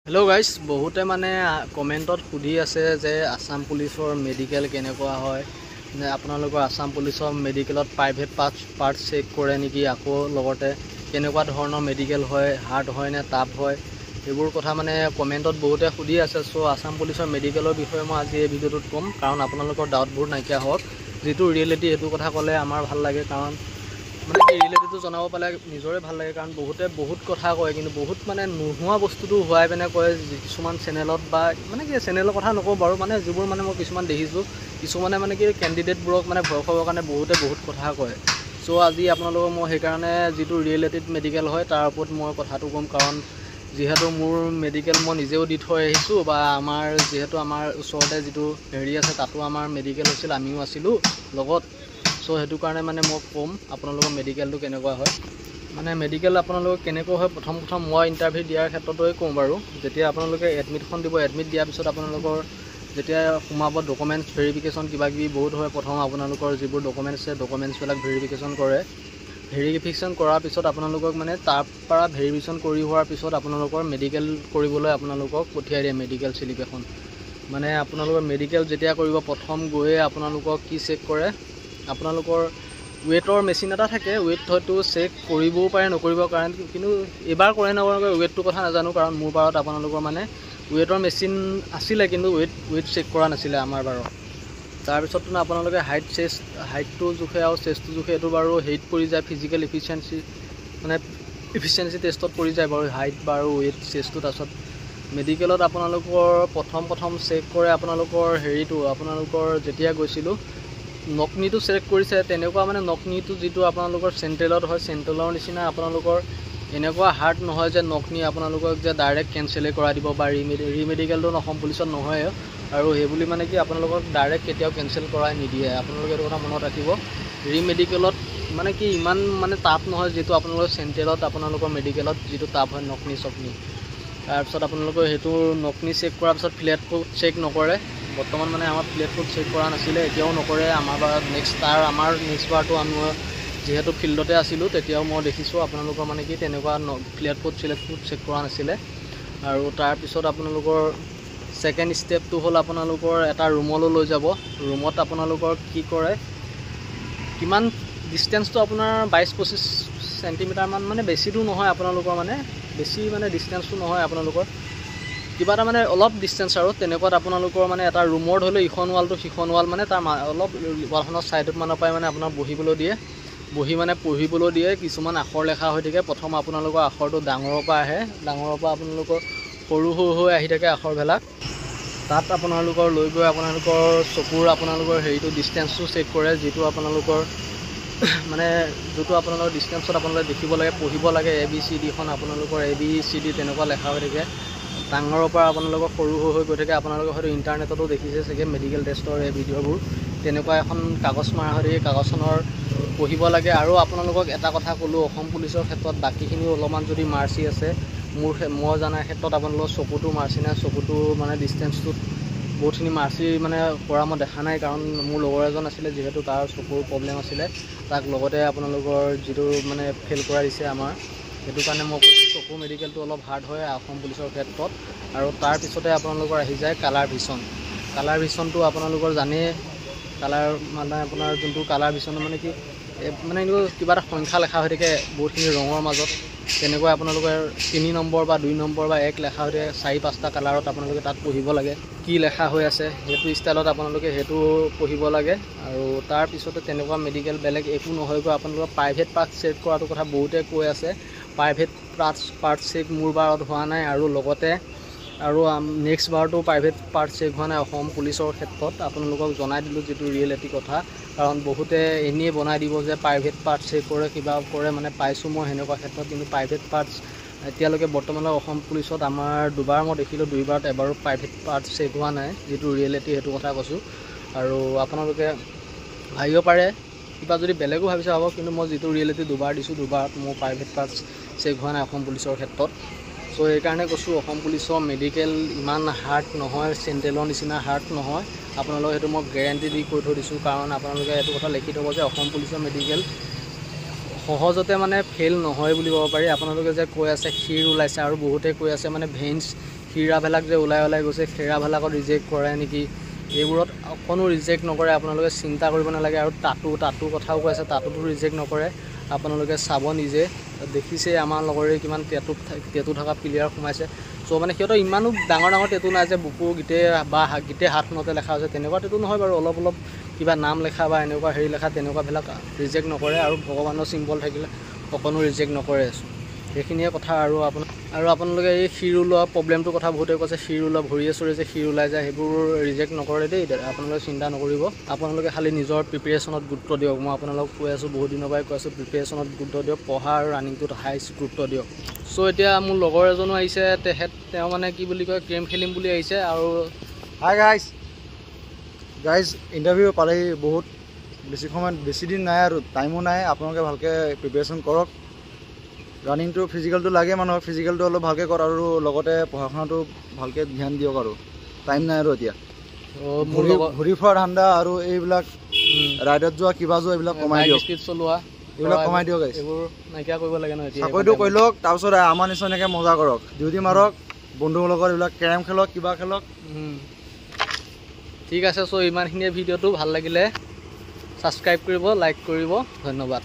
Hello guys बहुते माने कमेन्टत सुधी आछे जे आसाम पुलिसर मेडिकल केनेकुवा हय ने आपनालोকৰ आसाम पुलिसर मेडिकলত प्राइवेट पार्ट चेक करे नेকি आको लगते केनेकुवा धৰণৰ मेडिकल हय हार्ड हय ने टाफ हय एबुर कथा माने कमेन्टत बहुते सुधी आछे सो आसाम पुलिसर मेडिकলৰ বিষয়ে মই আজি এই ভিডিওটোত কম কাৰণ आपनालोকৰ डाउटবোৰ नाइकिया हक जेतु रियलिटी हेतु कथा कले आमार ভাল লাগে কাৰণ মানে কি ৰিলেটিটো জনাব পালে নিজৰে ভাল লাগে কাৰণ বহুত কথা কয় কিন্তু বহুত মানে নোহোৱা বস্তুটো হোৱাই পেনে কয় কিছুমান চেনেলত বা মানে কি চেনেলৰ কথা নকওঁ বাৰু মানে যিবোৰ মানে মই কিছুমান দেখিছোঁ কিছুমানে মানে কি কেণ্ডিডেটবোৰক মানে ভয় খুৱাবৰ কাৰণে বহুত কথা কয় সো আজি আপোনালোকক মই সেইকাৰণে যিটো ৰিয়েলিটিত মেডিকেল হয় তাৰ ওপৰত মই কথাটো কম কাৰণ যেহেতু মোৰ মেডিকেল মই নিজেও দি থৈ আহিছোঁ বা আমাৰ যেহেতু আমাৰ ওচৰতে যিটো হেৰি আছে তাতো আমাৰ মেডিকেল হৈছিল আমিও আছিলোঁ লগত सो हेतु कारणे माने मैं कम आपनालोকৰ मेडिकल तो केनेकुवा हय माने मेडिकल आपनालोक केनेकुवा हय प्रथम मैं इंटरव्यू दियार क्षेत्रतोय कम बारू जेतिया आपनालोके एडमिटखन दिबो एडमिट दियार पिছত आपनालोকৰ जेतिया सोमाब डकुमेन्ट्स भेरिफिकेशन किबा किबि बहुत हय प्रथम आपनालोকৰ जिबुर डकुमेन्ट्स আছে डकुमेन्ट्स बेलाक भेरिफिकेशन करे भेरिफिकेशन কৰাৰ পিছত आपनालोকক माने तार পৰা भेरिफिकेशन কৰি হোৱাৰ পিছত आपनालोকৰ मेडिकल কৰিবলৈ आपनालोকক পঠিয়াই দিয়ে मेडिकल स्लिप এখন माने आपनालोকৰ मेडिकल जेतिया কৰিব प्रथम গয়ে आपनालोকক কি চেক কৰে आपनालोকৰ वेटर मेसिन এটা থাকে वेट হয়তো চেক কৰিবও পাৰে নকৰিব কাৰণ কিন্তু এবাৰ কৰে নকৰে वेटটো কথা নাজানো কাৰণ মোৰ বাৰত आपनालोকৰ মানে वेटर মেচিন আছিল কিন্তু वेट চেক কৰা নাছিল আমাৰ বাৰত তাৰ পিছত তো आपनालोকে হাইটটো জুখে আৰু চেষ্টটো জুখে এটো বাৰু হেইট পৰি যায় ফিজিক্যাল এফিচিয়েন্সি মানে এফিচিয়েন্সি টেষ্টত পৰি যায় বাৰু হাইট বাৰু वेट চেষ্টটো তাৰছত মেডিকেলত आपनालोকৰ প্ৰথম চেক কৰে आपनालोকৰ হেৰিটো आपनालोকৰ যেতিয়া গৈছিল नकनीটো চেক কৰিছে তেনেকুৱা মানে নকনিটো যেটো আপোনালোকৰ সেন্ট্ৰেলত হয় সেন্ট্ৰেলৰ নিচিনা আপোনালোকৰ এনেকুৱা হাৰ্ড নহয় যে নকনি আপোনালোকক যে ডাইৰেক্ট কেনসেল কৰা দিব বা ৰিমেডিকেলটো অসম পুলিচত নহয় আৰু হে বুলি মানে কি আপোনালোকক ডাইৰেক্ট কেতিয়াও কেনসেল কৰাই নিদিয়ে আপোনালোকে এটা কথা মনত ৰাখিব ৰিমেডিকেলত মানে কি ইমান মানে টাফ নহয় যেটো আপোনালোকৰ সেন্ট্ৰেলত আপোনালোকৰ মেডিকেলত যেটো টাফ হয় নকনি সকনি তাৰ পিছত আপোনালোকৰ হেতু নকনি চেক কৰাৰ পিছত ফ্লেট চেক নকৰে বৰ্তমান মানে আমাৰ ফ্লেট ফুড চেক কৰা নাছিলে এতিয়াও নকৰে আমাৰ বাৰ নেক্সট বাৰটো আমি যেহেতু ফিল্ডতে আছিলোঁ তেতিয়াও মই দেখিছোঁ আপোনালোকৰ মানে কি তেনেকুৱা ফ্লেট ফুড চেক কৰা নাছিলে আৰু তাৰ পিছত আপোনালোকৰ সেকেন্ড স্টেপটো হ'ল আপোনালোকৰ এটা ৰুমলৈ লৈ যাব ৰুমত আপোনালোকৰ কি কৰে কিমান ডিসটেন্সটো আপোনাৰ 22-25 সেন্টিমিটাৰ মান মানে বেছি দূৰ নহয় আপোনালোকৰ মানে বেছি মানে ডিসটেন্সটো নহয় আপোনালোকৰ কিবা এটা মানে অলপ ডিসটেন্স আৰু তেনেকুৱাত আপোনালোকৰ মানে এটা ৰুমৰ হলে ইখন ওয়ালটো সিখন ওয়াল মানে তাৰ অলপ ওয়ালখনৰ সাইডত মানে পায় মানে আপোনাৰ বহিবলৈ দিয়ে বহি মানে পঢ়িবলৈ দিয়ে কিছুমান আখৰ লেখা হৈ থাকে প্ৰথম আপোনালোকৰ আখৰটো ডাঙৰৰ পৰা আহে ডাঙৰৰ পৰা আপোনালোকৰ সৰু হৈ আহি থাকে আখৰবিলাক তাত আপোনালোকৰ লৈ গৈ আপোনালোকৰ চকুৰ আপোনালোকৰ হেৰিটো ডিসটেন্সটো চেক কৰে যেটো আপোনালোকৰ মানে যেটো আপোনালোকৰ ডিসটেন্সত আপোনালোকে দেখিব লাগে পঢ়িব লাগে ABCD খন আপোনালোকৰ ABCD তেনেকুৱা লেখা হৈ থাকে ডাঙৰৰ পৰা আপোনালোকৰ সৰু হৈ গৈ থাকে আপোনালোকে হয়তো ইন্টাৰনেটতো দেখিছে চাগে মেডিকেল টেষ্টৰ এই ভিডিঅ'বোৰ তেনেকুৱা এখন কাগজ মাৰা হৈ থাকে কাগজখনৰ পঢ়িব লাগে আৰু আপোনালোকক এটা কথা ক'লো অসম পুলিচৰ ক্ষেত্ৰত বাকিখিনি অলপমান যদি মাৰ্চি আছে মই জানাৰ ক্ষেত্ৰত আপোনালোকৰ চকুটো মাৰ্চি নাই চকুটো মানে ডিসটেন্সটো বহুতখিনি মাৰ্চি মানে কৰা মই দেখা নাই কাৰণ মোৰ লগৰ এজন আছিলে যেহেতু তাৰ চকুৰ প্ৰবলেম আছিলে তাক লগতে আপোনালোকৰ যেটো মানে ফেল কৰা দিছে আমাৰ হেতু কাৰণে মই চকু মেডিকেলটো অলপ হাৰ্ড হয় অসম পুলিচৰ ক্ষেত্ৰত আৰু তাৰ পিছতে আপোনালোকৰ আহি যায় কালাৰ ভিছনটো আপোনালোকৰ জানে কালাৰ মানে আপোনাৰ যোনটো কালাৰ ভিছন মানে কি মানে কিবা এটা সংখ্যা লেখা হৈ থাকে বহুতখিনি ৰঙৰ মাজত তেনেকুৱা আপোনালোকৰ 3 নম্বৰ বা 2 নম্বৰ বা 1 লেখা হৈ থাকে 4-5টা কালাৰত আপোনালোকে তাত পঢ়িব লাগে কি লেখা হৈ আছে হেতু ষ্টাইলত আপোনালোকে হেতু পঢ়িব লাগে আৰু তাৰ পিছতে তেনেকুৱা মেডিকেল বেলেগ একো নহয়গৈ আপোনালোকৰ প্ৰাইভেট পাৰ্ট চেক কৰাটো কথা বহুতে কৈ আছে प्राइवेट पार्ट चेक मोर बारत हुआ ना और लगते और नेक्स्ट बारतो प्राइवेट पार्ट चेक हुआ ना अहोम पुलिसर क्षेत्र आपनलोকক जनाई दिलो जेतु रियलिटी कथा कारण बहुते एने बनाई दिबो जे प्राइवेट पार्ट चेक करे किबा करे माने पाइसु মই हेनेका क्षेत्र किन्तु प्राइवेट पार्ट्स एतियालके बर्तमान अहोम पुलिसत आमार दुबार মই দেখিলো দুইবাৰত এবাৰো प्राइवेट पार्ट चेक हुआ ना जेतु रियलिटी हेतु कथा কৈছো আৰু আপোনালোকে ভাবিব পাৰে কিবা যদি বেলেগো ভাবিছে হ'ব কিন্তু মই যেটো ৰিয়েলিটি দুবাৰ দিছো দুবাৰত মই প্ৰাইভেট পাৰ্টস চেক হোৱা নাই অসম পুলিচৰ ক্ষেত্ৰত সো এই কাৰণে কৈছো অসম পুলিচৰ মেডিকেল ইমান হাৰ্ড নহয় সেন্ট্ৰেলৰ নিচিনা হাৰ্ড নহয় আপোনালোকে হেতু মই গ্যাৰান্টি দি কৈ থৈ দিছো কাৰণ আপোনালোকে এটো কথা লিখি থব যে অসম পুলিচৰ মেডিকেল সহজতে মানে ফেল নহয় বুলি ক'ব পাৰি আপোনালোকে যে কৈ আছে ক্ষীৰ ওলাইছে আৰু বহুতে কৈ আছে মানে ভেইনছ খীৰাবিলাক যে ওলাই গৈছে খীৰাবিলাকত ৰিজেক্ট কৰে নেকি, এইবোৰত অকণো ৰিজেক্ট নকৰে। আপোনালোকে চিন্তা কৰিব নালাগে। আৰু টাটু কথাও কৈ আছে, টাটুটো ৰিজেক্ট নকৰে। আপোনালোকে চাব নিজে, দেখিছে আমাৰ লগৰে কিমান টেটু থকা প্লেয়াৰ সোমাইছে। চ' মানে সিহঁতৰ ইমানো ডাঙৰ টেটু নাই যে বুকু গোটেই হাতখনতে লেখা হৈছে, তেনেকুৱা টেটু নহয় বাৰু। অলপ কিবা নাম লেখা বা এনেকুৱা হেৰি লেখা তেনেকুৱাবিলাক ৰিজেক্ট নকৰে। আৰু ভগৱানৰ চিম্বল থাকিলে অকণো ৰিজেক্ট নকৰে। সেইখিনিয়ে কথা। আৰু আপোনালোকে এই শিৰ ওলোৱা প্ৰব্লেমটোৰ কথা বহুতে কৈছে, শিৰ ওলোৱা ভৰিয়ে চৰিয়ে যে শিৰ ওলাই যায়, সেইবোৰ ৰিজেক্ট নকৰে দেই। আপোনালোকে চিন্তা নকৰিব। আপোনালোকে খালি নিজৰ প্ৰিপেৰেশ্যনত গুৰুত্ব দিয়ক। মই আপোনালোকক কৈ আছোঁ, বহুত দিনৰ পৰাই কৈ আছোঁ, প্ৰিপেৰেশ্যনত গুৰুত্ব দিয়ক, পঢ়া আৰু ৰানিংটোত হাইষ্ট গুৰুত্ব দিয়ক। চ' এতিয়া মোৰ লগৰ এজনো আহিছে, তেওঁ মানে কি বুলি কয়, গেম খেলিম বুলি আহিছে। আৰু হাই গাইজ ইণ্টাৰভিউ পালেহি, বহুত বেছি দিন নাই আৰু টাইমো নাই। আপোনালোকে ভালকৈ প্ৰিপেৰেশ্যন কৰক। ৰানিংটো ফিজিকেলটো লাগে মানুহক, ফিজিকেলটো অলপ ভালকৈ কৰক আৰু লগতে পঢ়া শুনাটো ভালকৈ ধ্যান দিয়ক। আৰু টাইম নাই আৰু এতিয়া ঘূৰি ফুৰা ধান্দা আৰু এইবিলাক ৰাইডত যোৱা কিবা যোৱা এইবিলাক কমাই দিয়ক। স্পীড চলোৱা এইবিলাক কমাই দিয়ক। এইবোৰ নাইকিয়া কৰিব লাগে ন। এতিয়া চাকৰিটো কৰি লওক, তাৰপিছত আমাৰ নিচিনাকৈ মজা কৰক, ডিউটি মাৰক, বন্ধুৰ লগত এইবিলাক কেৰম খেলক, কিবা খেলক। ঠিক আছে। চ' ইমানখিনিয়ে ভিডিঅ'টো ভাল লাগিলে ছাবস্ক্ৰাইব কৰিব, লাইক কৰিব। ধন্যবাদ।